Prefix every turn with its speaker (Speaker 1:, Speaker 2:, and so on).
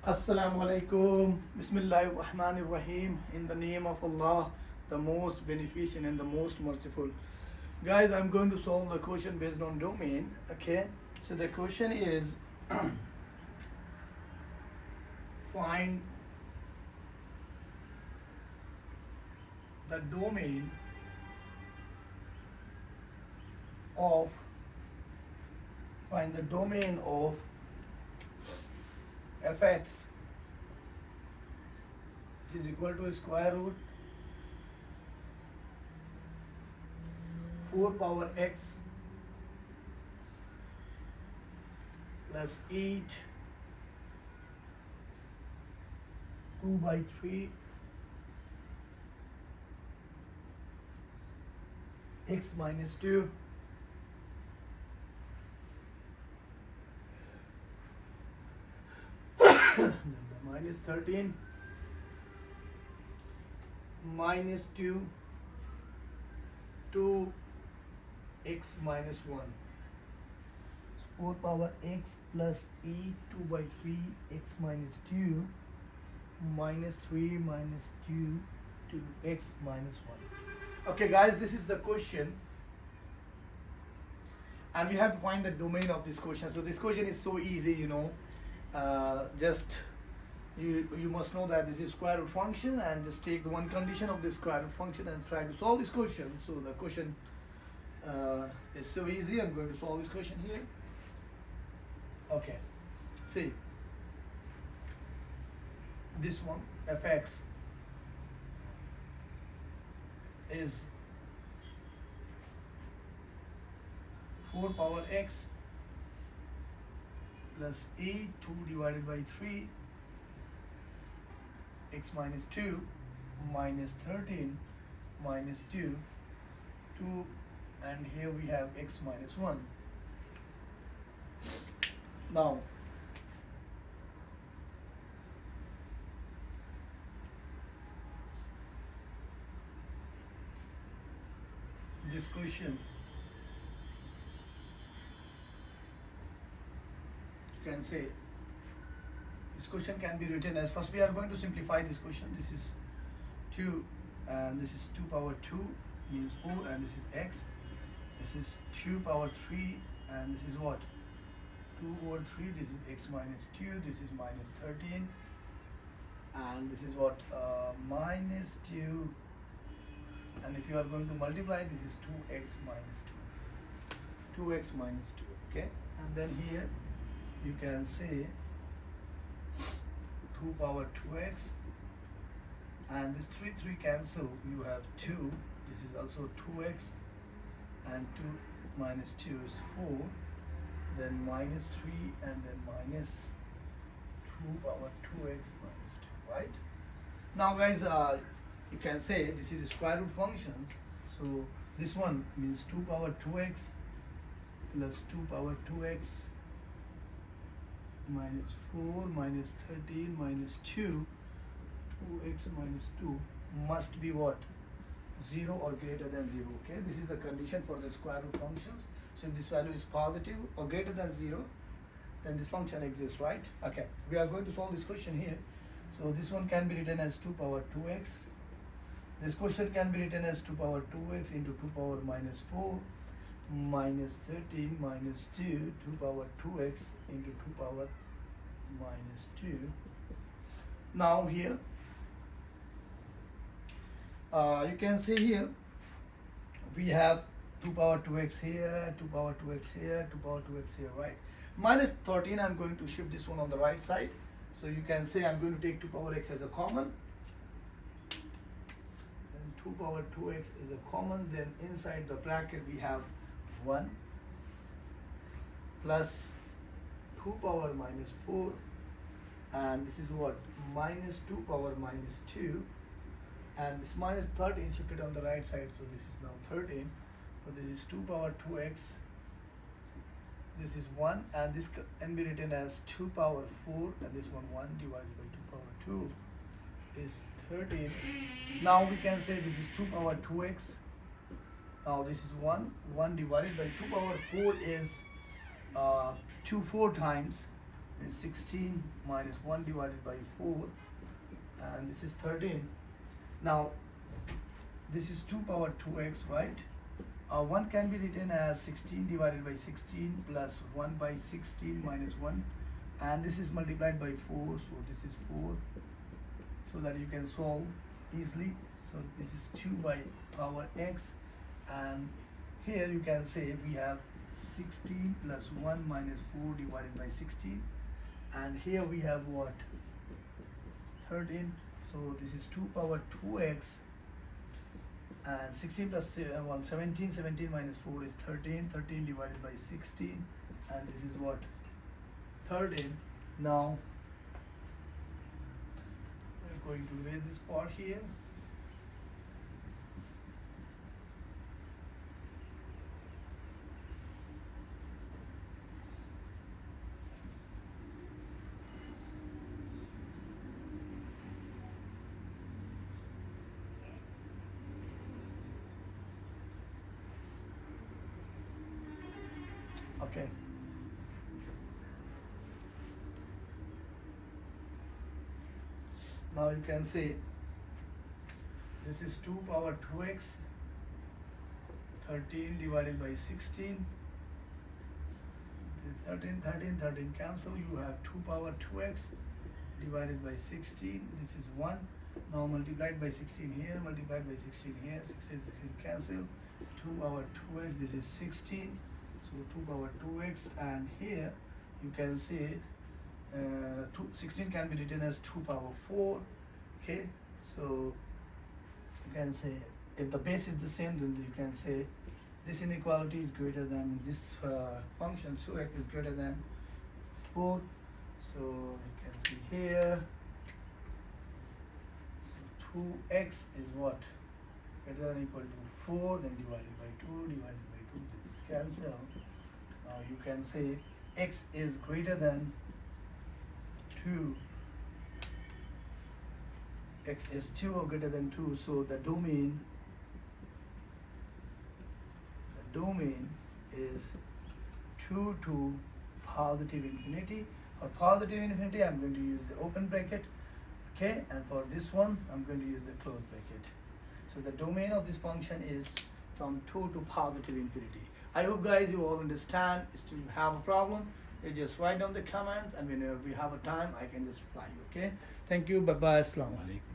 Speaker 1: Assalamu alaikum. Bismillahir Rahmanir Rahim. In the name of Allah, the most beneficent and the most merciful. Guys, I'm going to solve the question based on domain. Okay. So the question is find the domain of fx which is equal to square root 4 power x plus 8 2 by 3 x minus 2 minus 13 minus 2 2x minus 1 4 power x plus 8 2 by 3 x minus 2 minus 3 minus 2 2x minus 1. Okay guys, this is the question and we have to find the domain of this question. So this question is so easy, just you must know that this is square root function, and just take the one condition of this square root function and try to solve this question. So the question is so easy. I'm going to solve this question here. Okay, see this one, fx is 4 power x plus 8 2 divided by 3 x minus 2 minus 13 minus 2 2, and here we have x minus 1. Now this question you can say this question can be written as, first we are going to simplify this question. This is 2 and this is 2 power 2 means 4, and this is x. This is 2 power 3 and this is what, 2 over 3. This is x minus 2, this is minus 13, and this is what, minus 2, and if you are going to multiply, this is 2x minus 2, 2x minus 2. Okay, and then here you can say 2 power 2x, and this 3 cancel, you have 2. This is also 2x, and 2 minus 2 is 4, then minus 3, and then minus 2 power 2x minus 2, right? Now guys, you can say this is a square root function, so this one means 2 power 2x plus 2 power 2x minus 4 minus 13 minus 2 2x minus 2 must be what, 0 or greater than 0. Okay, this is the condition for the square root functions. So if this value is positive or greater than 0, then this function exists, right? Okay, we are going to solve this question here. So this one can be written as 2 power 2x. This question can be written as 2 power 2x into 2 power minus 4 minus 13 minus 2 2 power 2x into 2 power minus 2. Now here you can see here we have 2 power 2x here, 2 power 2x here, 2 power 2x here, right? Minus 13, I'm going to shift this one on the right side. So you can say I'm going to take 2 power x as a common, and 2 power 2x is a common. Then inside the bracket we have 1 plus 2 power minus 4, and this is what, minus 2 power minus 2, and this minus 13 shifted on the right side, so this is now 13. So this is 2 power 2x, this is 1, and this can be written as 2 power 4, and this one 1 divided by 2 power 2 is 13. Now we can say this is 2 power 2x. Now this is 1 divided by 2 power 4 is 2 4 times is 16 minus 1 divided by 4, and this is 13. Now this is 2 power 2x, right? 1 can be written as 16 divided by 16 plus 1 by 16 minus 1, and this is multiplied by 4, so this is 4, so that you can solve easily. So this is 2 by power x, and here you can say we have 16 plus 1 minus 4 divided by 16, and here we have what, 13, so this is 2 power 2x, and 16 plus 1, 17, 17 minus 4 is 13, 13 divided by 16, and this is what, 13. Now we're going to erase this part here. Okay. Now you can say this is 2 power 2x, 13 divided by 16. This 13, 13, 13 cancel. You have 2 power 2x divided by 16. This is 1. Now multiplied by 16 here, multiplied by 16 here, 16, 16 cancel. 2 power 2x, this is 16. So 2 power 2x, and here you can say 16 can be written as 2 power 4. Okay, so you can say if the base is the same, then you can say this inequality is greater than this function 2x is greater than 4. So you can see here, so 2x is what, greater than or equal to 4, then divided by 2, divided by 2, this cancel. Now you can say x is greater than 2, x is 2 or greater than 2, so the domain is 2 to positive infinity. For positive infinity I'm going to use the open bracket, okay, and for this one I'm going to use the closed bracket. So the domain of this function is from 2 to positive infinity. I hope guys you all understand. Still you have a problem, you just write down the comments, and whenever we have a time I can just reply you. Okay, thank you, bye bye, assalamu alaikum.